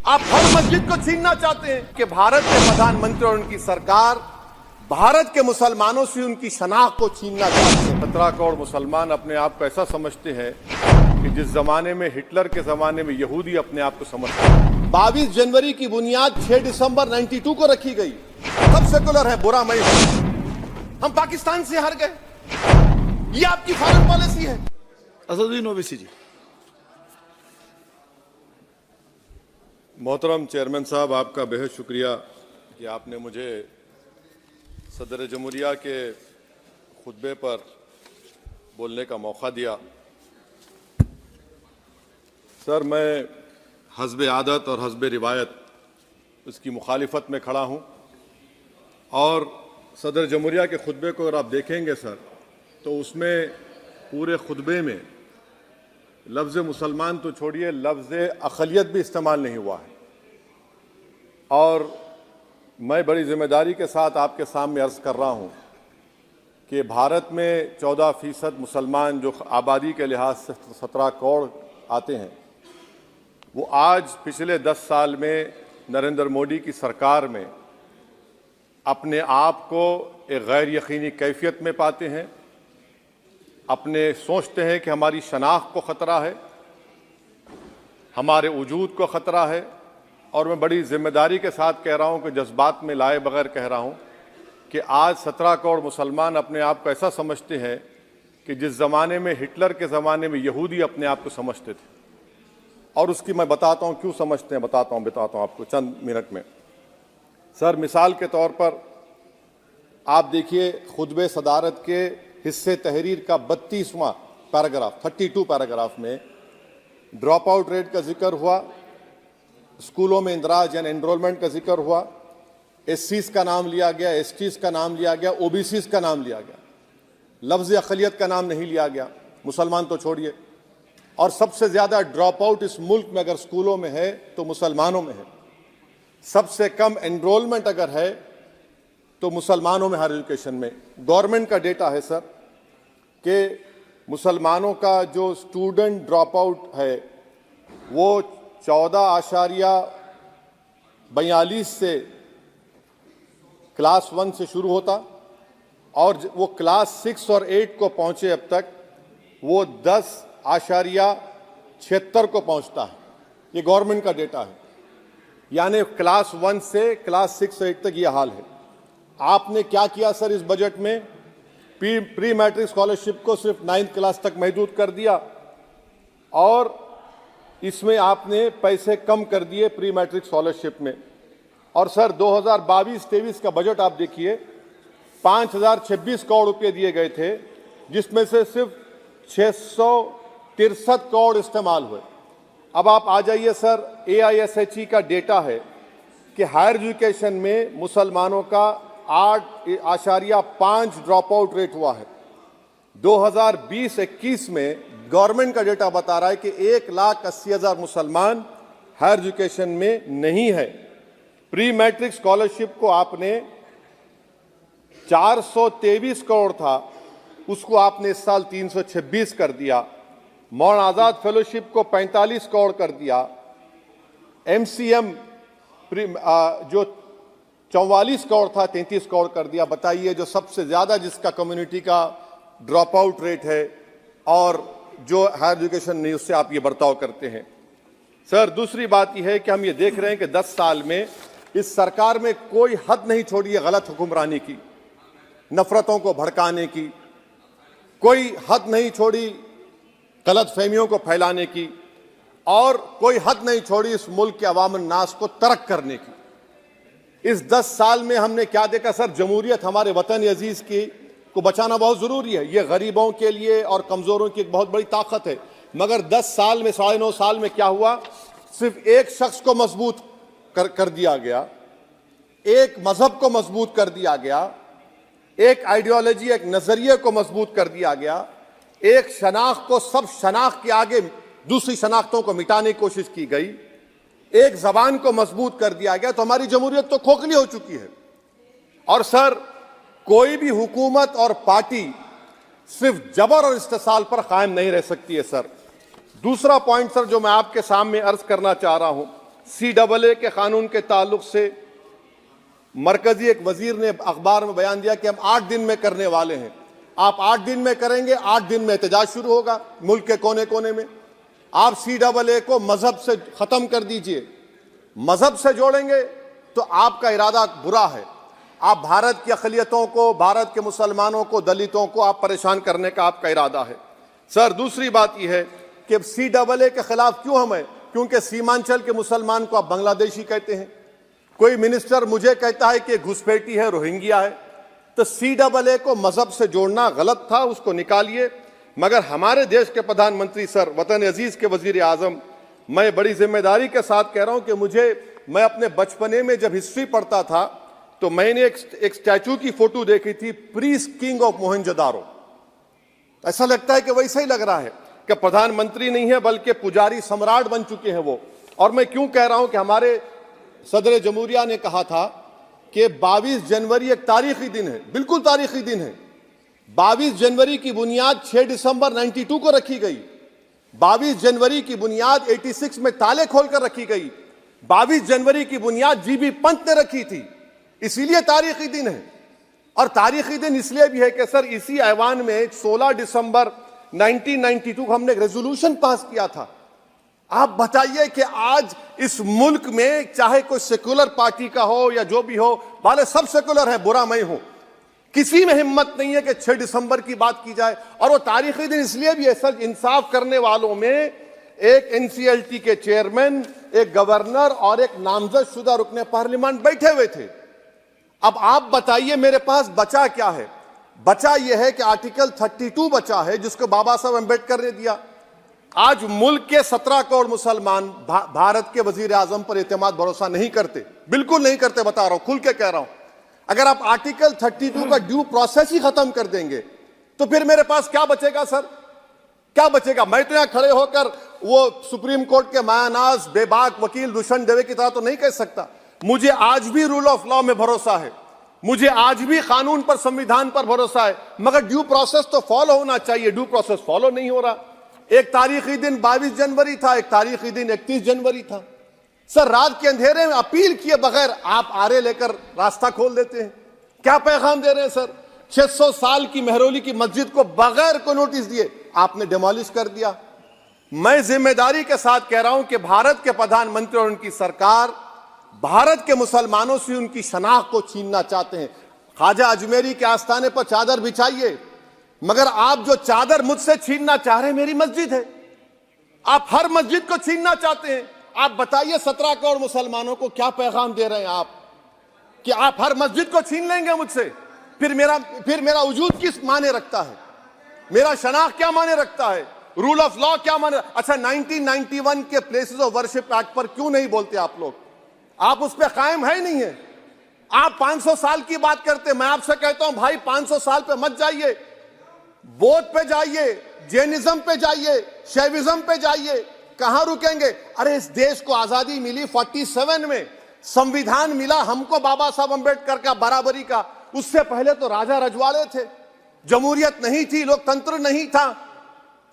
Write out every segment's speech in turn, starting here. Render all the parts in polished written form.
आप हर मस्जिद को छीनना चाहते हैं कि भारत के प्रधानमंत्री और उनकी सरकार भारत के मुसलमानों से उनकी शनाख्त को छीनना चाहते हैं। 17 करोड़ मुसलमान अपने आप को ऐसा समझते हैं कि जिस जमाने में हिटलर के जमाने में यहूदी अपने आप को समझते हैं। 22 जनवरी की बुनियाद 6 दिसंबर 92 को रखी गई। सब सेकुलर है, बुरा मैं हम पाकिस्तान से हार गए। ये आपकी फॉरेन पॉलिसी है। असदुद्दीन ओवैसी जी। मोहतरम चेयरमैन साहब, आपका बेहद शुक्रिया कि आपने मुझे सदर जमहूरिया के खुतबे पर बोलने का मौका दिया। सर, मैं हस्ब आदत और हस्ब रिवायत उसकी मुखालिफत में खड़ा हूँ और सदर जमहूरिया के खुतबे को अगर आप देखेंगे सर, तो उसमें पूरे खुतबे में लफ्ज़ मुसलमान तो छोड़िए, लफ्ज़ अक़लियत भी इस्तेमाल नहीं हुआ है। और मैं बड़ी जिम्मेदारी के साथ आपके सामने अर्ज़ कर रहा हूँ कि भारत में 14% मुसलमान जो आबादी के लिहाज से 17 करोड़ आते हैं, वो आज पिछले 10 साल में नरेंद्र मोदी की सरकार में अपने आप को एक गैर यकीनी कैफियत में पाते हैं। अपने सोचते हैं कि हमारी शनाख्त को ख़तरा है, हमारे वजूद को ख़तरा है। और मैं बड़ी जिम्मेदारी के साथ कह रहा हूं कि जज्बात में लाए बगैर कह रहा हूं कि आज 17 करोड़ मुसलमान अपने आप को ऐसा समझते हैं कि जिस ज़माने में हिटलर के ज़माने में यहूदी अपने आप को समझते थे। और उसकी मैं बताता हूं क्यों समझते हैं, बताता हूं आपको चंद मिनट में। सर, मिसाल के तौर पर आप देखिए, खुतबे सदारत के हिस्से तहरीर का 32वां पैराग्राफ 32 पैराग्राफ में ड्रॉप आउट रेट का जिक्र हुआ, स्कूलों में इंदराज यानी एनरोलमेंट का जिक्र हुआ, एससीज का नाम लिया गया, एसटीज का नाम लिया गया, ओबीसीज का नाम लिया गया। लफ्ज़ अक़लियत का नाम नहीं लिया गया, मुसलमान तो छोड़िए। और सबसे ज़्यादा ड्रॉप आउट इस मुल्क में अगर स्कूलों में है तो मुसलमानों में है। सबसे कम एनरोलमेंट अगर है तो मुसलमानों में, हायर एजुकेशन में। गवर्नमेंट का डेटा है सर कि मुसलमानों का जो स्टूडेंट ड्रॉप आउट है वो 14.42 से क्लास 1 से शुरू होता और वो क्लास 6 और 8 को पहुंचे अब तक वो 10.76 को पहुंचता है। ये गवर्नमेंट का डेटा है, यानी क्लास 1 से क्लास 6 8 तक ये हाल है। आपने क्या किया सर इस बजट में? प्री मैट्रिक स्कॉलरशिप को सिर्फ 9th क्लास तक महदूद कर दिया और इसमें आपने पैसे कम कर दिए प्री मैट्रिक स्कॉलरशिप में। और सर 2022-23 का बजट आप देखिए, 5026 करोड़ रुपए दिए गए थे, जिसमें से सिर्फ 663 करोड़ इस्तेमाल हुए। अब आप आ जाइए सर, AISHE का डेटा है कि हायर एजुकेशन में मुसलमानों का 8.5 ड्रॉप आउट रेट हुआ है। 2020-21 में गवर्नमेंट का डेटा बता रहा है कि 1,80,000 मुसलमान हायर एजुकेशन में नहीं है। प्री मैट्रिक स्कॉलरशिप को आपने 423 करोड़ था, उसको आपने इस साल 326 कर दिया। मौलाना आज़ाद फेलोशिप को 45 करोड़ कर दिया। MCM जो 44 करोड़ था 33 करोड़ कर दिया। बताइए, जो सबसे ज्यादा जिसका कम्युनिटी का ड्रॉप आउट रेट है और जो हायर एजुकेशन नहीं, उससे आप ये बर्ताव करते हैं। सर, दूसरी बात यह है कि हम ये देख रहे हैं कि 10 साल में इस सरकार में कोई हद नहीं छोड़ी है गलत हुक्मरानी की, नफरतों को भड़काने की, कोई हद नहीं छोड़ी गलत फहमियों को फैलाने की, और कोई हद नहीं छोड़ी इस मुल्क के अवाम नास को तर्क करने की। इस 10 साल में हमने क्या देखा सर? जमहूरियत हमारे वतन अजीज की को बचाना बहुत जरूरी है। ये गरीबों के लिए और कमजोरों की एक बहुत बड़ी ताकत है। मगर 10 साल में, 9.5 साल में क्या हुआ? सिर्फ एक शख्स को मजबूत कर दिया गया, एक मजहब को मजबूत कर दिया गया, एक आइडियोलॉजी, एक नजरिए को मजबूत कर दिया गया, एक शनाख्त को सब शनाख्त के आगे दूसरी शनाख्तों को मिटाने की कोशिश की गई, एक जबान को मजबूत कर दिया गया। तो हमारी जमहूरियत तो खोखली हो चुकी है। और सर, कोई भी हुकूमत और पार्टी सिर्फ जबर और इस्तेसाल पर कायम नहीं रह सकती है सर। दूसरा पॉइंट सर जो मैं आपके सामने अर्ज करना चाह रहा हूं CAA के कानून के ताल्लुक से मरकजी एक वजीर ने अखबार में बयान दिया कि हम 8 दिन में करने वाले हैं। आप 8 दिन में करेंगे, 8 दिन में एहतजाज शुरू होगा मुल्क के कोने कोने में। आप CAA को मजहब से खत्म कर दीजिए, मजहब से जोड़ेंगे तो आपका इरादा बुरा है। आप भारत की अक़लियतों को, भारत के मुसलमानों को, दलितों को आप परेशान करने का आपका इरादा है। सर, दूसरी बात यह है कि CAA के खिलाफ क्यों हम हैं? क्योंकि सीमांचल के मुसलमान को आप बांग्लादेशी कहते हैं। कोई मिनिस्टर मुझे कहता है कि घुसपैठी है, रोहिंग्या है। तो CAA को मजहब से जोड़ना गलत था, उसको निकालिए। मगर हमारे देश के प्रधानमंत्री सर, वतन अजीज के वजीर आजम, मैं बड़ी जिम्मेदारी के साथ कह रहा हूं कि मैं अपने बचपने में जब हिस्ट्री पढ़ता था तो मैंने एक स्टैचू की फोटो देखी थी, प्रीस्ट किंग ऑफ मोहनजोदारो। ऐसा लगता है कि वैसा ही लग रहा है कि प्रधानमंत्री नहीं है बल्कि पुजारी सम्राट बन चुके हैं वो। और मैं क्यों कह रहा हूं कि हमारे सदर जमहूरिया ने कहा था कि 22 जनवरी एक तारीखी दिन है, बिल्कुल तारीखी दिन है। 22 जनवरी की बुनियाद 6 दिसंबर 92 को रखी गई। 22 जनवरी की बुनियाद 86 में ताले खोलकर रखी गई। 22 जनवरी की बुनियाद जीबी पंत ने रखी थी, इसीलिए तारीखी दिन है। और तारीखी दिन इसलिए भी है कि सर, इसी ऐवान में 16 दिसंबर 1992 को हमने एक रेजोल्यूशन पास किया था। आप बताइए कि आज इस मुल्क में चाहे कोई सेकुलर पार्टी का हो या जो भी हो, वाले सब सेकुलर है, बुरा मैं हूं, किसी में हिम्मत नहीं है कि 6 दिसंबर की बात की जाए। और वो तारीखी दिन इसलिए भी है सर, इंसाफ करने वालों में एक NCLT के चेयरमैन, एक गवर्नर और एक नामजद शुदा रुकने पार्लियामेंट बैठे हुए थे। अब आप बताइए मेरे पास बचा क्या है? बचा यह है कि आर्टिकल 32 बचा है, जिसको बाबा साहब अम्बेडकर ने दिया। आज मुल्क के 17 करोड़ मुसलमान भारत के वजीर आजम पर एतमाद भरोसा नहीं करते, बिल्कुल नहीं करते, बता रहा हूं, खुल के कह रहा हूं। अगर आप आर्टिकल 32 का ड्यू प्रोसेस ही खत्म कर देंगे तो फिर मेरे पास क्या बचेगा सर? क्या बचेगा? मैं तो यहां खड़े होकर वो सुप्रीम कोर्ट के मायानाज बेबाक वकील दुष्यंत दवे की तरह तो नहीं कह सकता। मुझे आज भी रूल ऑफ लॉ में भरोसा है, मुझे आज भी कानून पर, संविधान पर भरोसा है, मगर ड्यू प्रोसेस तो फॉलो होना चाहिए। ड्यू प्रोसेस फॉलो नहीं हो रहा। एक तारीखी दिन 22 जनवरी था, एक तारीखी दिन 31 जनवरी था। सर, रात के अंधेरे में अपील किए बगैर आप आरे लेकर रास्ता खोल देते हैं। क्या पैगाम दे रहे हैं सर? 600 साल की मेहरौली की मस्जिद को बगैर को नोटिस दिए आपने डिमोलिश कर दिया। मैं जिम्मेदारी के साथ कह रहा हूं कि भारत के प्रधानमंत्री और उनकी सरकार भारत के मुसलमानों से उनकी शनाख्त को छीनना चाहते हैं। ख्वाजा अजमेरी के आस्थाने पर चादर बिछाइए, मगर आप जो चादर मुझसे छीनना चाह रहे हैं, मेरी मस्जिद है, आप हर मस्जिद को छीनना चाहते हैं। आप बताइए 17 करोड़ मुसलमानों को क्या पैगाम दे रहे हैं आप कि आप हर मस्जिद को छीन लेंगे मुझसे? फिर मेरा वजूद किस माने रखता है? मेरा शनाख्त क्या माने रखता है? रूल ऑफ लॉ क्या माने? अच्छा, 1991 के प्लेसेस ऑफ वर्शिप एक्ट पर क्यों नहीं बोलते आप लोग? आप उस पर कायम है नहीं है। आप 500 साल की बात करते, मैं आपसे कहता हूं भाई 500 साल पे मत जाइए, बौद्ध पे जाइए, जैनिज्म पे जाइए, शैविज्म पे जाइए, कहां रुकेंगे? अरे इस देश को आजादी मिली 47 में, संविधान मिला हमको बाबा साहब अम्बेडकर का बराबरी का। उससे पहले तो राजा रजवाड़े थे, जमहूरियत नहीं थी, लोकतंत्र नहीं था,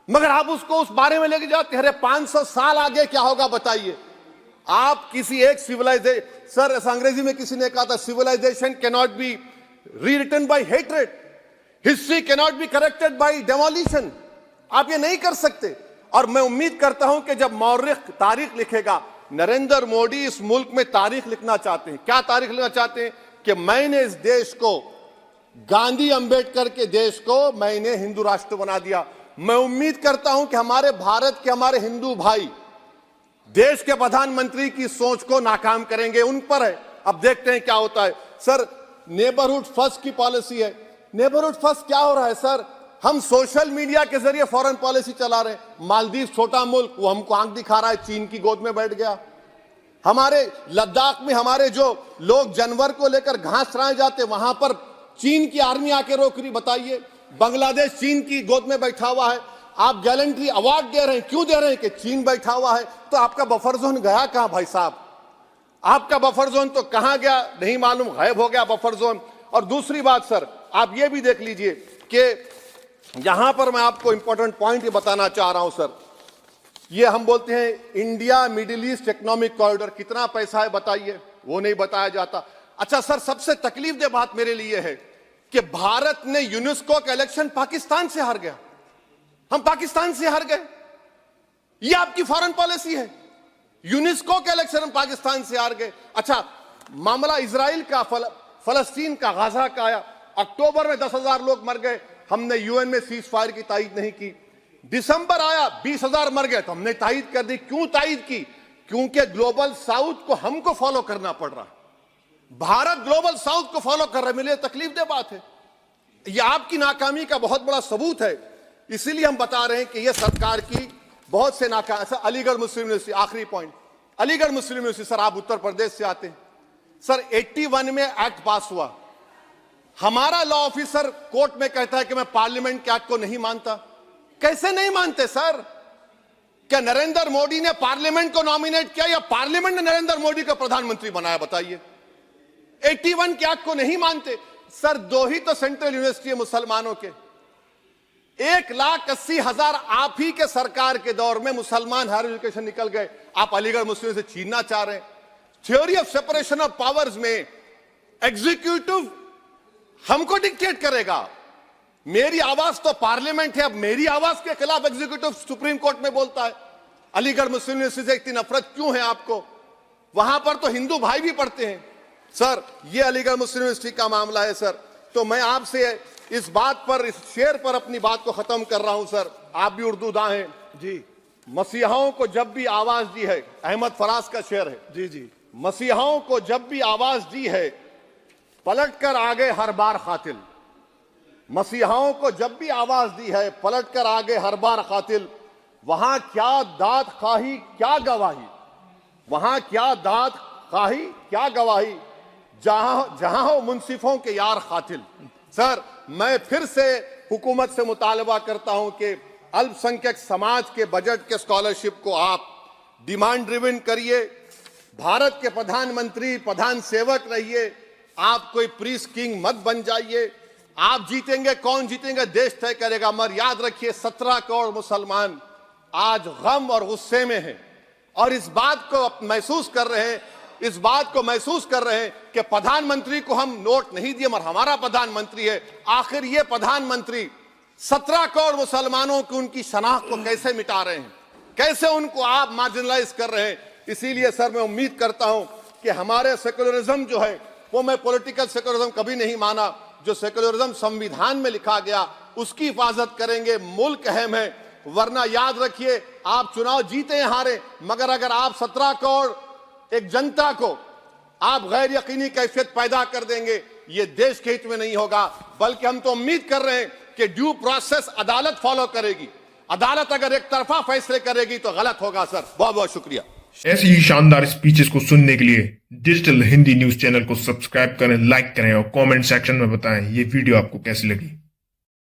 मगर आप उसको उस बारे में लेके जाते। अरे 500 साल आगे क्या होगा बताइए? आप किसी एक सिविलाइजेशन, सर अंग्रेजी में किसी ने कहा था, civilization can not be rewritten by hatred, history can not be corrected by demolition. आप ये नहीं कर सकते। और मैं उम्मीद करता हूं कि जब मौर्रिख तारीख लिखेगा, नरेंद्र मोदी इस मुल्क में तारीख लिखना चाहते हैं। क्या तारीख लिखना चाहते हैं? कि मैंने इस देश को, गांधी अंबेडकर के देश को मैंने हिंदू राष्ट्र बना दिया। मैं उम्मीद करता हूं कि हमारे भारत के हमारे हिंदू भाई देश के प्रधानमंत्री की सोच को नाकाम करेंगे, उन पर है। अब देखते हैं क्या होता है। सर, नेबरहुड फर्स्ट की पॉलिसी है। नेबरहुड फर्स्ट क्या हो रहा है सर? हम सोशल मीडिया के जरिए फॉरेन पॉलिसी चला रहे हैं। मालदीव छोटा मुल्क, वो हमको आंख दिखा रहा है, चीन की गोद में बैठ गया। हमारे लद्दाख में हमारे जो लोग जानवर को लेकर घास चराए जाते, वहां पर चीन की आर्मी आके रोक रही। बताइए, बांग्लादेश चीन की गोद में बैठा हुआ है। आप गैलेंट्री अवार्ड दे रहे हैं, क्यों दे रहे हैं? कि चीन बैठा हुआ है। तो आपका बफर जोन गया कहां भाई साहब? आपका बफर जोन तो कहां गया नहीं मालूम, गायब हो गया बफर जोन। और दूसरी बात सर, आप ये भी देख लीजिए कि यहां पर मैं आपको इंपॉर्टेंट पॉइंट ये बताना चाह रहा हूं सर। ये हम बोलते हैं India middle east economic corridor, कितना पैसा है बताइए, वो नहीं बताया जाता। अच्छा सर, सबसे तकलीफदेह बात मेरे लिए है कि भारत ने यूनेस्को का इलेक्शन पाकिस्तान से हार गया। हम पाकिस्तान से हार गए, ये आपकी फॉरेन पॉलिसी है। यूनेस्को के इलेक्शन हम पाकिस्तान से हार गए। अच्छा, मामला इजराइल का, फलस्तीन का, गाजा का आया। अक्टूबर में 10,000 लोग मर गए, हमने यूएन में सीज फायर की तायीद नहीं की। दिसंबर आया, 20,000 मर गए, तो हमने तायीद कर दी। क्यों तायीद की? क्योंकि ग्लोबल साउथ को हमको फॉलो करना पड़ रहा। भारत ग्लोबल साउथ को फॉलो कर रहा है। मेरे लिए तकलीफदेह बात है, यह आपकी नाकामी का बहुत बड़ा सबूत है। इसीलिए हम बता रहे हैं कि यह सरकार की बहुत से नाकाम। अलीगढ़ मुस्लिम यूनिवर्सिटी, आखिरी पॉइंट, अलीगढ़ मुस्लिम यूनिवर्सिटी। सर, आप उत्तर प्रदेश से आते हैं। सर, 81 में एक्ट पास हुआ। हमारा लॉ ऑफिसर कोर्ट में कहता है कि मैं पार्लियामेंट के एक्ट को नहीं मानता। कैसे नहीं मानते सर? क्या नरेंद्र मोदी ने पार्लियामेंट को नॉमिनेट किया या पार्लियामेंट ने नरेंद्र मोदी को प्रधानमंत्री बनाया? बताइए। 81 के एक्ट को नहीं मानते। सर, 2 ही तो सेंट्रल यूनिवर्सिटी है मुसलमानों के। 1,80,000 आप ही के सरकार के दौर में मुसलमान हायर एजुकेशन निकल गए। आप अलीगढ़ मुस्लिम से छीनना चाह रहे हैं। Theory of separation of powers में एग्जीक्यूटिव हमको डिक्टेट करेगा। मेरी आवाज तो पार्लियामेंट है, अब मेरी आवाज के खिलाफ एग्जीक्यूटिव सुप्रीम कोर्ट में बोलता है। अलीगढ़ मुस्लिम यूनिवर्सिटी से इतनी नफरत क्यों है आपको? वहां पर तो हिंदू भाई भी पढ़ते हैं। सर, ये अलीगढ़ मुस्लिम यूनिवर्सिटी का मामला है सर। तो मैं आपसे इस बात पर, इस शेर पर अपनी बात को खत्म कर रहा हूं सर। आप भी उर्दू दां हैं जी। मसीहाओं को जब भी आवाज दी है, अहमद फराज का शेर है जी जी। मसीहाओं को जब भी आवाज दी है, पलट कर आ गए हर बार कातिल। मसीहाओं को जब भी आवाज दी है, पलट कर आ गए हर बार कातिल। वहां क्या दाद खाही क्या गवाही, वहां क्या दाद खाही क्या गवाही, जहां हो मुंसिफों के यार कातिल। सर, मैं फिर से हुकूमत से मुतालबा करता हूं कि अल्पसंख्यक समाज के बजट के स्कॉलरशिप को आप डिमांड ड्रिवन करिए। भारत के प्रधानमंत्री प्रधान सेवक रहिए। आप कोई प्रीस किंग मत बन जाइए। आप जीतेंगे, कौन जीतेंगे देश तय करेगा। मगर याद रखिए, 17 करोड़ मुसलमान आज गम और गुस्से में हैं और इस बात को महसूस कर रहे हैं, इस बात को महसूस कर रहे हैं कि प्रधानमंत्री को हम नोट नहीं दिए मगर हमारा प्रधानमंत्री है। आखिर ये प्रधानमंत्री 17 करोड़ मुसलमानों की उनकी शनाख्त को कैसे मिटा रहे हैं, कैसे उनको आप मार्जिनलाइज कर रहे हैं। इसीलिए सर, मैं उम्मीद करता हूं कि हमारे सेकुलरिज्म जो है, वो मैं पॉलिटिकल सेकुलरिज्म कभी नहीं माना। जो सेकुलरिज्म संविधान में लिखा गया उसकी हिफाजत करेंगे। मुल्क अहम है, वरना याद रखिए, आप चुनाव जीते या हारे, मगर अगर आप 17 करोड़ एक जनता को आप गैर यकीनी कैफियत पैदा कर देंगे, ये देश के हित में नहीं होगा। बल्कि हम तो उम्मीद कर रहे हैं कि ड्यू प्रोसेस अदालत फॉलो करेगी। अदालत अगर एक तरफा फैसले करेगी तो गलत होगा। सर, बहुत बहुत शुक्रिया। ऐसी ही शानदार स्पीचेस को सुनने के लिए डिजिटल हिंदी न्यूज चैनल को सब्सक्राइब करें, लाइक करें और कमेंट सेक्शन में बताएं ये वीडियो आपको कैसी लगी।